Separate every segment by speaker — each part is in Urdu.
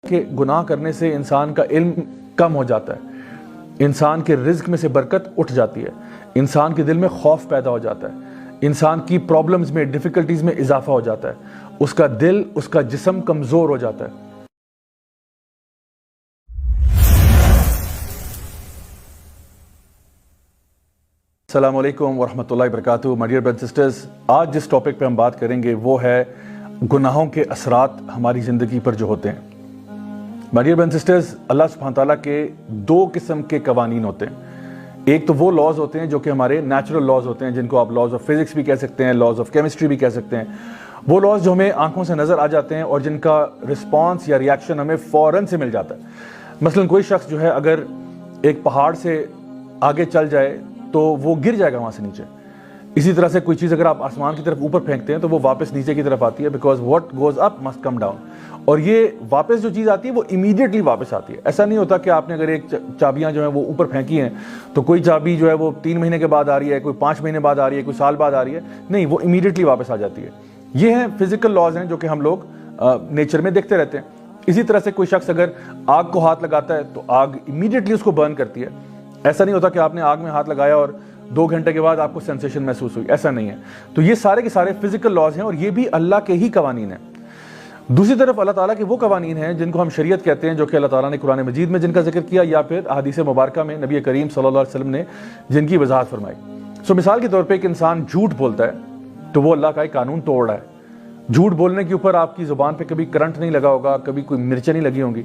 Speaker 1: کہ گناہ کرنے سے انسان کا علم کم ہو جاتا ہے، انسان کے رزق میں سے برکت اٹھ جاتی ہے، انسان کے دل میں خوف پیدا ہو جاتا ہے، انسان کی پرابلمز میں ڈیفیکلٹیز میں اضافہ ہو جاتا ہے، اس کا دل اس کا جسم کمزور ہو جاتا ہے۔ السلام علیکم ورحمۃ اللہ وبرکاتہ مائی ڈیئر برادرز سسٹرز، آج جس ٹاپک پہ ہم بات کریں گے وہ ہے گناہوں کے اثرات ہماری زندگی پر جو ہوتے ہیں۔ مائی ڈیئر برادرز سسٹرز، اللہ سبحانہ تعالیٰ کے دو قسم کے قوانین ہوتے ہیں۔ ایک تو وہ لاز ہوتے ہیں جو کہ ہمارے نیچرل لاز ہوتے ہیں، جن کو آپ لاز آف فزکس بھی کہہ سکتے ہیں، لاز آف کیمسٹری بھی کہہ سکتے ہیں۔ وہ لاز جو ہمیں آنکھوں سے نظر آ جاتے ہیں اور جن کا رسپانس یا ریاکشن ہمیں فوراً سے مل جاتا ہے۔ مثلاً کوئی شخص جو ہے اگر ایک پہاڑ سے آگے چل جائے تو وہ گر جائے گا وہاں سے نیچے۔ اسی طرح سے کوئی چیز اگر آپ آسمان کی طرف اوپر پھینکتے ہیں تو وہ واپس نیچے کی طرف آتی ہے، because what goes up must come down. اور یہ واپس جو چیز آتی ہے وہ امیڈیٹلی واپس آتی ہے۔ ایسا نہیں ہوتا کہ آپ نے اگر ایک چابیاں جو ہیں وہ اوپر پھینکی ہیں تو کوئی چابی جو ہے وہ 3 مہینے کے بعد آ رہی ہے، کوئی 5 مہینے بعد آ رہی ہے، کوئی سال بعد آ رہی ہے، نہیں، وہ امیڈیٹلی واپس آ جاتی ہے۔ یہ ہیں فزیکل لاز ہیں جو کہ ہم لوگ نیچر میں دیکھتے رہتے ہیں۔ اسی طرح سے کوئی شخص اگر آگ کو ہاتھ لگاتا ہے تو آگ امیڈیٹلی اس کو برن کرتی ہے۔ ایسا نہیں ہوتا کہ آپ نے آگ میں ہاتھ لگایا اور 2 گھنٹے کے بعد آپ کو سینسیشن محسوس ہوئی، ایسا نہیں ہے۔ تو یہ سارے کے سارے فزیکل لاز ہیں اور یہ بھی اللہ کے ہی قوانین ہیں۔ دوسری طرف اللہ تعالیٰ کے وہ قوانین ہیں جن کو ہم شریعت کہتے ہیں، جو کہ اللہ تعالیٰ نے قرآن مجید میں جن کا ذکر کیا یا پھر احادیث مبارکہ میں نبی کریم صلی اللہ علیہ وسلم نے جن کی وضاحت فرمائی۔ مثال کے طور پہ ایک انسان جھوٹ بولتا ہے تو وہ اللہ کا ایک قانون توڑ رہا ہے۔ جھوٹ بولنے کے اوپر آپ کی زبان پہ کبھی کرنٹ نہیں لگا ہوگا، کبھی کوئی مرچیں نہیں لگی ہوں گی۔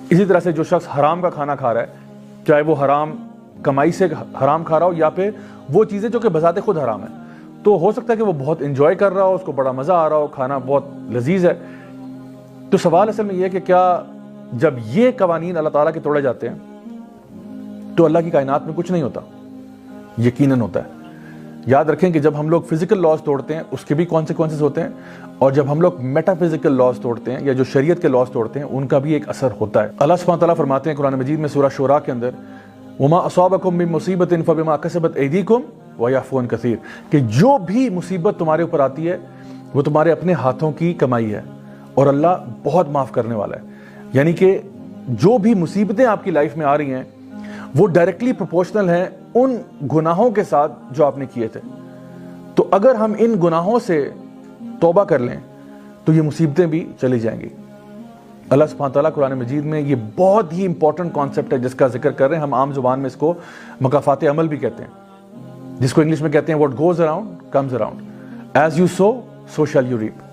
Speaker 1: اسی طرح سے جو شخص حرام کا کھانا کھا رہا ہے، چاہے وہ حرام کمائی سے حرام کھا رہا ہو یا پھر وہ چیزیں جو کہ بذات خود حرام ہیں، تو ہو سکتا ہے کہ وہ بہت انجوائے کر رہا ہو، اس کو بڑا مزہ آ رہا ہو، کھانا بہت لذیذ ہے۔ تو سوال اصل میں یہ ہے کہ کیا جب یہ قوانین اللہ تعالیٰ کے توڑے جاتے ہیں تو اللہ کی کائنات میں کچھ نہیں ہوتا؟ یقیناً ہوتا ہے۔ یاد رکھیں کہ جب ہم لوگ فزیکل لاز توڑتے ہیں اس کے بھی کانسیکوینسز ہوتے ہیں، اور جب ہم لوگ میٹا فزیکل لاز توڑتے ہیں یا جو شریعت کے لاز توڑتے ہیں ان کا بھی ایک اثر ہوتا ہے۔ اللہ سبحانہ تعالیٰ فرماتے ہیں قرآن مجید میں سورہ شورا کے اندر، وَمَا أَصَابَكُم مِّن مُّصِيبَةٍ فَبِمَا كَسَبَتْ أَيْدِيكُمْ وَيَعْفُو عَن كَثِيرٍ، کہ جو بھی مصیبت تمہارے اوپر آتی ہے وہ تمہارے اپنے ہاتھوں کی کمائی ہے اور اللہ بہت معاف کرنے والا ہے۔ یعنی کہ جو بھی مصیبتیں آپ کی لائف میں آ رہی ہیں وہ ڈائریکٹلی پروپورشنل ہیں ان گناہوں کے ساتھ جو آپ نے کیے تھے۔ تو اگر ہم ان گناہوں سے توبہ کر لیں تو یہ مصیبتیں بھی چلی جائیں گی۔ اللہ سبحانہ تعالیٰ قرآن مجید میں یہ بہت ہی امپورٹنٹ کانسیپٹ ہے جس کا ذکر کر رہے ہیں۔ ہم عام زبان میں اس کو مکافات عمل بھی کہتے ہیں، جس کو انگلش میں کہتے ہیں what goes around comes around, as you sow so shall you reap۔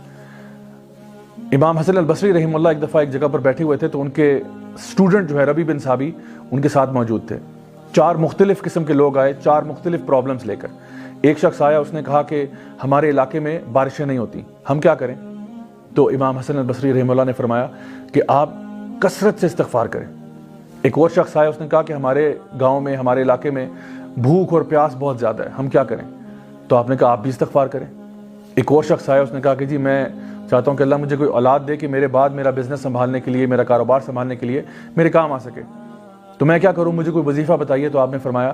Speaker 1: امام حسن البصری رحمہ اللہ ایک دفعہ ایک جگہ پر بیٹھے ہوئے تھے تو ان کے اسٹوڈنٹ جو ہے ربیع بن ثابت ان کے ساتھ موجود تھے۔ 4 مختلف قسم کے لوگ آئے، 4 مختلف پرابلمز لے کر۔ ایک شخص آیا، اس نے کہا کہ ہمارے علاقے میں بارشیں نہیں ہوتی، ہم کیا کریں؟ تو امام حسن البصری رحمہ اللہ نے فرمایا کہ آپ کثرت سے استغفار کریں۔ ایک اور شخص آیا، اس نے کہا کہ ہمارے گاؤں میں، ہمارے علاقے میں بھوک اور پیاس بہت زیادہ ہے، ہم کیا کریں؟ تو آپ نے کہا آپ بھی استغفار کریں۔ ایک اور شخص آیا، اس نے کہا کہ جی میں چاہتا ہوں کہ اللہ مجھے کوئی اولاد دے کہ میرے بعد میرا بزنس سنبھالنے کے لیے، میرا کاروبار سنبھالنے کے لیے میرے کام آ سکے، تو میں کیا کروں؟ مجھے کوئی وظیفہ بتائیے۔ تو آپ نے فرمایا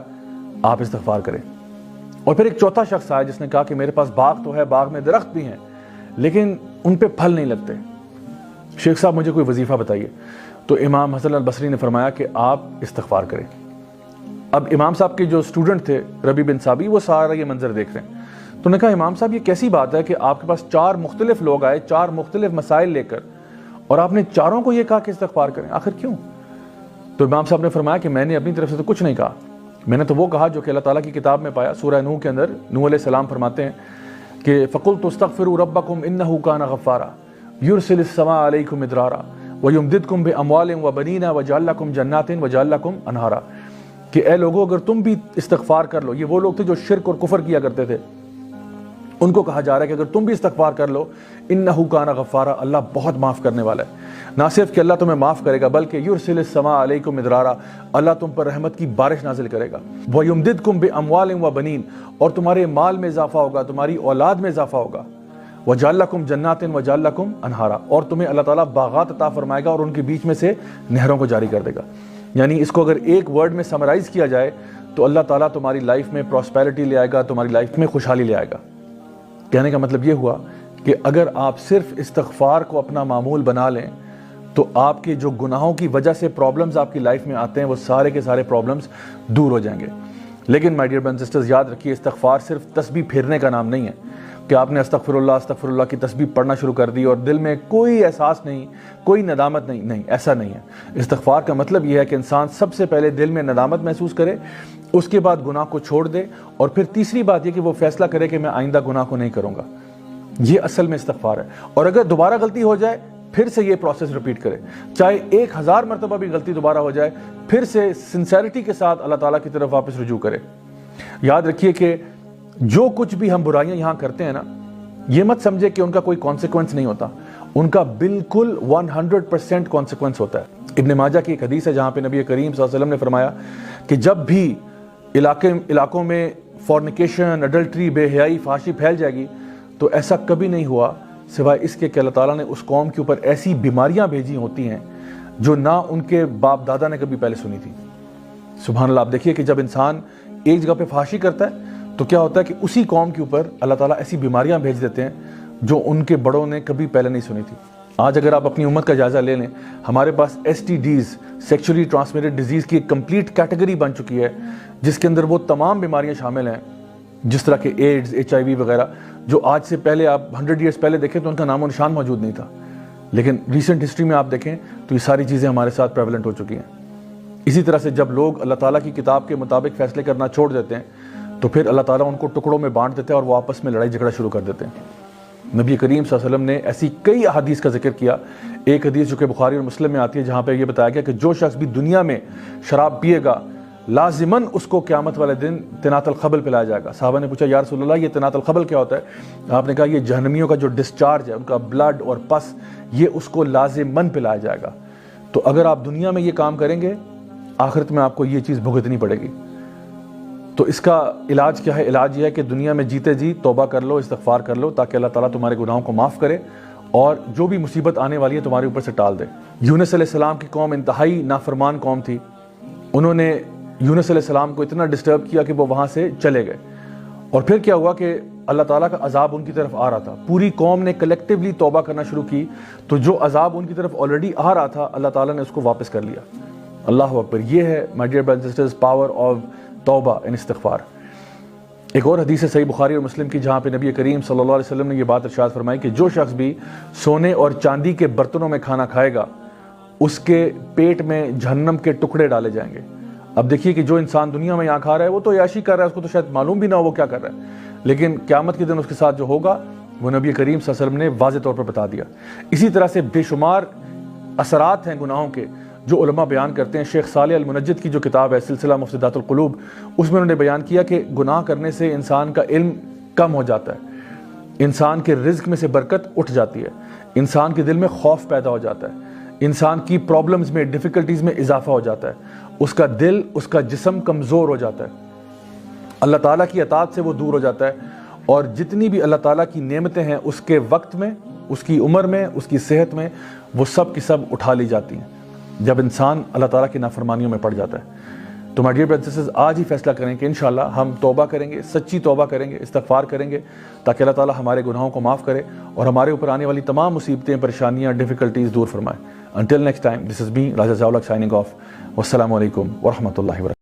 Speaker 1: آپ استغفار کریں۔ اور پھر ایک چوتھا شخص آیا جس نے کہا کہ میرے پاس باغ تو ہے، باغ میں درخت بھی ہیں لیکن ان پہ پھل نہیں لگتے، شیخ صاحب مجھے کوئی وظیفہ بتائیے۔ تو امام حسن البصری نے فرمایا کہ آپ استغفار کریں۔ اب امام صاحب کے جو اسٹوڈنٹ تھے ربیع بن ثابت، وہ سارا یہ منظر دیکھ رہے ہیں۔ تو انہوں نے کہا امام صاحب یہ کیسی بات ہے کہ آپ کے پاس 4 مختلف لوگ آئے، 4 مختلف مسائل لے کر، اور آپ نے چاروں کو یہ کہا کہ استغفار کریں، آخر کیوں؟ تو امام صاحب نے فرمایا کہ میں نے اپنی طرف سے تو کچھ نہیں کہا، میں نے تو وہ کہا جو کہ اللہ تعالیٰ کی کتاب میں پایا۔ سورہ نوح کے اندر نوح علیہ السلام فرماتے ہیں کہ فَقُلْتُ اسْتَغْفِرُوا رَبَّكُمْ إِنَّهُ كَانَ غَفَّارًا يُرْسِلِ السَّمَاءَ عَلَيْكُمْ مِدْرَارًا وَيُمْدِدْكُمْ بِأَمْوَالٍ وَبَنِينَ وَيَجْعَلْ لَكُمْ جَنَّاتٍ وَيَجْعَلْ لَكُمْ أَنْهَارًا، کہ اے لوگوں اگر تم بھی استغفار کر لو۔ یہ وہ لوگ تھے جو شرک اور کفر کیا کرتے تھے، ان کو کہا جا رہا ہے کہ اگر تم بھی استغفار کر لو، انہو کان غفارا، اللہ بہت معاف کرنے والا ہے۔ نہ صرف کہ اللہ تمہیں معاف کرے گا بلکہ یرسل السماء علیکم مدرارا، اللہ تم پر رحمت کی بارش نازل کرے گا۔ ویمددکم باموال وبنین، اور تمہارے مال میں اضافہ ہوگا، تمہاری اولاد میں اضافہ ہوگا۔ وجعل لکم جنات وجعل لکم انہارا، اور تمہیں اللہ تعالیٰ باغات عطا فرمائے گا اور ان کے بیچ میں سے نہروں کو جاری کر دے گا۔ یعنی اس کو اگر ایک ورڈ میں سمرائز کیا جائے تو اللہ تعالیٰ تمہاری لائف میں پراسپیرٹی لے آئے گا، تمہاری لائف میں خوشحالی لے آئے گا۔ کہنے کا مطلب یہ ہوا کہ اگر آپ صرف استغفار کو اپنا معمول بنا لیں تو آپ کے جو گناہوں کی وجہ سے پرابلمز آپ کی لائف میں آتے ہیں وہ سارے کے سارے پرابلمز دور ہو جائیں گے۔ لیکن مائی ڈیئر برادرز سسٹرز، یاد رکھیے استغفار صرف تسبیح پھیرنے کا نام نہیں ہے کہ آپ نے استغفر اللہ کی تسبیح پڑھنا شروع کر دی اور دل میں کوئی احساس نہیں، کوئی ندامت نہیں، ایسا نہیں ہے۔ استغفار کا مطلب یہ ہے کہ انسان سب سے پہلے دل میں ندامت محسوس کرے، اس کے بعد گناہ کو چھوڑ دے، اور پھر تیسری بات یہ کہ وہ فیصلہ کرے کہ میں آئندہ گناہ کو نہیں کروں گا۔ یہ اصل میں استغفار ہے۔ اور اگر دوبارہ غلطی ہو جائے پھر سے یہ پروسیس ریپیٹ کرے، چاہے 1000 مرتبہ بھی غلطی دوبارہ ہو جائے، پھر سے سنسیریٹی کے ساتھ اللہ تعالیٰ کی طرف واپس رجوع کرے۔ یاد رکھیے کہ جو کچھ بھی ہم برائیاں یہاں کرتے ہیں نا، یہ مت سمجھے کہ ان کا کوئی کانسیکوینس نہیں ہوتا، ان کا بالکل 100% کانسیکوینس ہوتا ہے۔ ابن ماجہ کی ایک حدیث ہے جہاں پہ نبی کریم صلی اللہ علیہ وسلم نے فرمایا کہ جب بھی علاقوں میں فورنیکیشن، اڈلٹری، بے حیائی، فحاشی پھیل جائے گی تو ایسا کبھی نہیں ہوا سوائے اس کے کہ اللہ تعالیٰ نے اس قوم کے اوپر ایسی بیماریاں بھیجی ہوتی ہیں جو نہ ان کے باپ دادا نے کبھی پہلے سنی تھی۔ سبحان اللہ۔ آپ دیکھیے کہ جب انسان ایک جگہ پہ فحاشی کرتا ہے تو کیا ہوتا ہے کہ اسی قوم کے اوپر اللہ تعالیٰ ایسی بیماریاں بھیج دیتے ہیں جو ان کے بڑوں نے کبھی پہلے نہیں سنی تھی۔ آج اگر آپ اپنی امت کا جائزہ لے لیں، ہمارے پاس STDs، سیکچولی ٹرانسمیٹڈ ڈیزیز کی ایک کمپلیٹ کیٹیگری بن چکی ہے جس کے اندر وہ تمام بیماریاں شامل ہیں، جس طرح کہ ایڈز، HIV وغیرہ، جو آج سے پہلے آپ 100 ایئرز پہلے دیکھیں تو ان کا نام و نشان موجود نہیں تھا، لیکن ریسنٹ ہسٹری میں آپ دیکھیں تو یہ ساری چیزیں ہمارے ساتھ پریولنٹ ہو چکی ہیں۔ اسی طرح سے جب لوگ اللہ تعالیٰ کی کتاب کے مطابق فیصلے کرنا چھوڑ دیتے ہیں تو پھر اللہ تعالیٰ ان کو ٹکڑوں میں بانٹ دیتے ہیں اور وہ آپس میں لڑائی جھگڑا شروع کر دیتے ہیں۔ نبی کریم صلی اللہ علیہ وسلم نے ایسی کئی احادیث کا ذکر کیا۔ ایک حدیث جو کہ بخاری اور مسلم میں آتی ہے جہاں پہ یہ بتایا گیا کہ جو شخص بھی دنیا میں شراب پیے گا لازماً اس کو قیامت والے دن طناۃ الخبل پلایا جائے گا۔ صحابہ نے پوچھا یا رسول اللہ یہ طناۃ الخبل کیا ہوتا ہے؟ آپ نے کہا یہ جہنمیوں کا جو ڈسچارج ہے، ان کا بلڈ اور پس، یہ اس کو لازماً پلایا جائے گا۔ تو اگر آپ دنیا میں یہ کام کریں گے آخرت میں آپ کو یہ چیز بھگتنی پڑے گی۔ تو اس کا علاج کیا ہے؟ علاج یہ ہے کہ دنیا میں جیتے جی توبہ کر لو، استغفار کر لو، تاکہ اللہ تعالیٰ تمہارے گناہوں کو معاف کرے اور جو بھی مصیبت آنے والی ہے تمہارے اوپر سے ٹال دے۔ یونس علیہ السلام کی قوم انتہائی نافرمان قوم تھی۔ انہوں نے یونس علیہ السلام کو اتنا ڈسٹرب کیا کہ وہ وہاں سے چلے گئے، اور پھر کیا ہوا کہ اللہ تعالیٰ کا عذاب ان کی طرف آ رہا تھا۔ پوری قوم نے کلیکٹیولی توبہ کرنا شروع کی تو جو عذاب ان کی طرف آلریڈی آ رہا تھا اللہ تعالیٰ نے اس کو واپس کر لیا۔ اللہ اکبر۔ یہ ہے my dear brothers and sisters power of توبہ اینڈ استغفار۔ ایک اور حدیث ہے صحیح بخاری اور مسلم کی جہاں پہ نبی کریم صلی اللہ علیہ وسلم نے یہ بات ارشاد فرمائی کہ جو شخص بھی سونے اور چاندی کے برتنوں میں کھانا کھائے گا اس کے پیٹ میں جہنم کے ٹکڑے ڈالے جائیں گے۔ اب دیکھیے کہ جو انسان دنیا میں یہاں کھا رہا ہے وہ تو عیاشی کر رہا ہے، اس کو تو شاید معلوم بھی نہ ہو وہ کیا کر رہا ہے، لیکن قیامت کے دن اس کے ساتھ جو ہوگا وہ نبی کریم صلی اللہ علیہ وسلم نے واضح طور پر بتا دیا۔ اسی طرح سے بے شمار اثرات ہیں گناہوں کے جو علماء بیان کرتے ہیں۔ شیخ صالح المنجد کی جو کتاب ہے سلسلہ مفسدات القلوب، اس میں انہوں نے بیان کیا کہ گناہ کرنے سے انسان کا علم کم ہو جاتا ہے، انسان کے رزق میں سے برکت اٹھ جاتی ہے، انسان کے دل میں خوف پیدا ہو جاتا ہے، انسان کی پرابلمز میں، ڈیفیکلٹیز میں اضافہ ہو جاتا ہے، اس کا دل، اس کا جسم کمزور ہو جاتا ہے، اللہ تعالیٰ کی اطاعت سے وہ دور ہو جاتا ہے، اور جتنی بھی اللہ تعالیٰ کی نعمتیں ہیں اس کے وقت میں، اس کی عمر میں، اس کی صحت میں، وہ سب کی سب اٹھا لی جاتی ہیں جب انسان اللہ تعالیٰ کی نافرمانیوں میں پڑ جاتا ہے۔ تو my dear brothers and sisters آج ہی فیصلہ کریں کہ انشاءاللہ ہم توبہ کریں گے، سچی توبہ کریں گے، استغفار کریں گے، تاکہ اللہ تعالیٰ ہمارے گناہوں کو معاف کرے اور ہمارے اوپر آنے والی تمام مصیبتیں، پریشانیاں، ڈیفیکلٹیز دور فرمائے۔ Until next time, this is me, Raja Zawlak signing off. Wassalamu alaikum wa rahmatullahi wa barakatuh.